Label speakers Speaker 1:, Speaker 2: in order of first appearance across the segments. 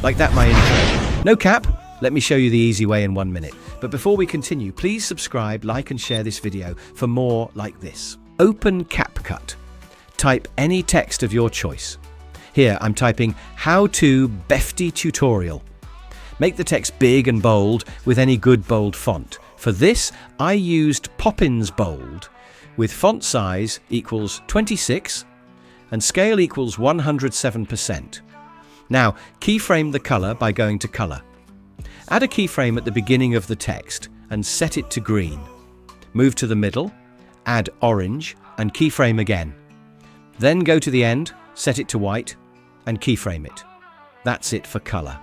Speaker 1: Like that, my intro. No cap? Let me show you the easy way in 1 minute. But before we continue, please subscribe, like and share this video for more like this. Open Capcut. Type any text of your choice. Here I'm typing how to Befty tutorial. Make the text big and bold with any good bold font. For this, I used Poppins Bold with font size equals 26 and scale equals 107%. Now, keyframe the color by going to color. Add a keyframe at the beginning of the text and set it to green. Move to the middle, add orange and keyframe again. Then go to the end, set it to white and keyframe it. That's it for color.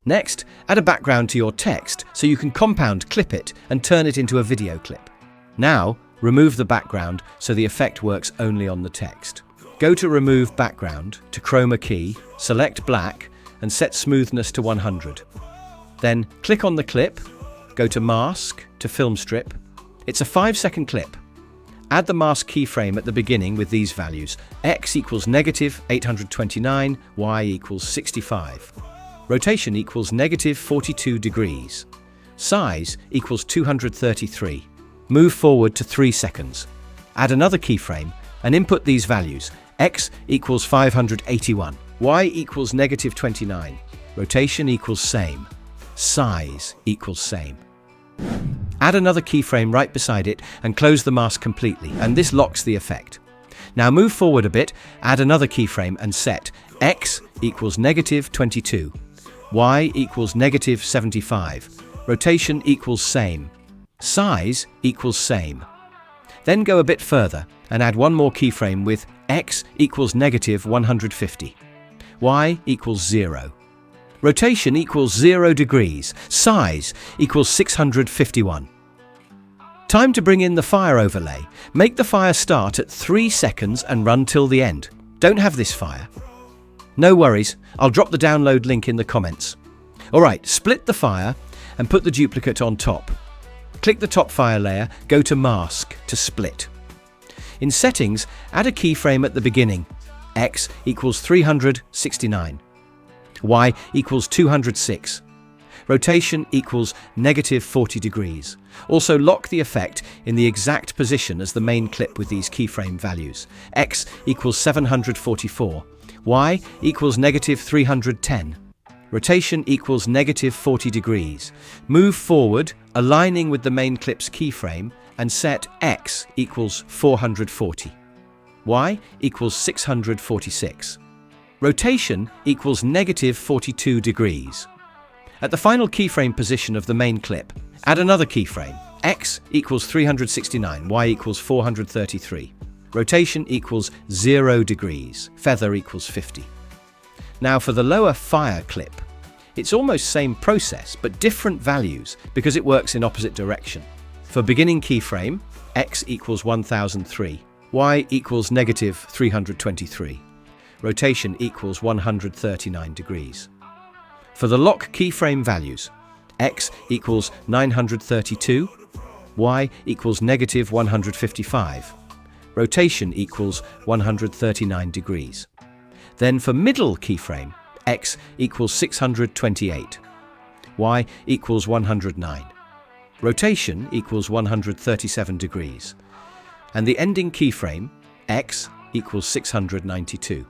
Speaker 1: Next, add a background to your text so you can compound clip it and turn it into a video clip. Now, remove the background so the effect works only on the text. Go to Remove Background to Chroma Key, select Black and set Smoothness to 100. Then click on the clip, go to Mask to Film Strip. It's a 5-second clip. Add the mask keyframe at the beginning with these values. X equals -829, Y equals 65. Rotation equals -42 degrees. Size equals 233. Move forward to 3 seconds. Add another keyframe and input these values. X equals 581. Y equals -29. Rotation equals same. Size equals same. Add another keyframe right beside it and close the mask completely, and this locks the effect. Now move forward a bit, add another keyframe and set X equals -22. Y equals -75. Rotation equals same. Size equals same. Then go a bit further and add one more keyframe with X equals -150. Y equals 0. Rotation equals 0 degrees. Size equals 651. Time to bring in the fire overlay. Make the fire start at 3 seconds and run till the end. Don't have this fire? No worries, I'll drop the download link in the comments. Alright, split the fire and put the duplicate on top. Click the top fire layer, go to Mask to split. In Settings, add a keyframe at the beginning. X equals 369. Y equals 206. Rotation equals -40 degrees. Also lock the effect in the exact position as the main clip with these keyframe values. X equals 744. Y equals -310. Rotation equals -40 degrees. Move forward, aligning with the main clip's keyframe, and set X equals 440. Y equals 646. Rotation equals -42 degrees. At the final keyframe position of the main clip, add another keyframe. X equals 369, Y equals 433. Rotation equals 0 degrees. Feather equals 50. Now for the lower fire clip, it's almost same process but different values because it works in opposite direction. For beginning keyframe, X equals 1003, Y equals -323. Rotation equals 139 degrees. For the lock keyframe values, X equals 932, Y equals -155. Rotation equals 139 degrees. Then for middle keyframe, X equals 628, Y equals 109. Rotation equals 137 degrees. And the ending keyframe, X equals 692.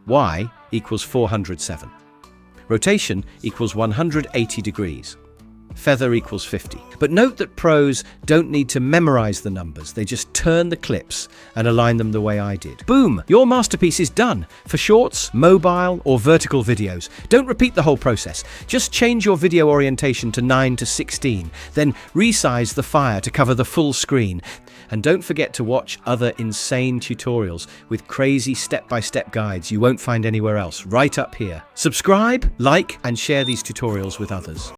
Speaker 1: Y equals 407. Rotation equals 180 degrees. Feather equals 50. But note that pros don't need to memorize the numbers, they just turn the clips and align them the way I did. Boom! Your masterpiece is done. For shorts, mobile or vertical videos, don't repeat the whole process. Just change your video orientation to 9:16, then resize the fire to cover the full screen. And don't forget to watch other insane tutorials with crazy step-by-step guides you won't find anywhere else, right up here. Subscribe, like and share these tutorials with others.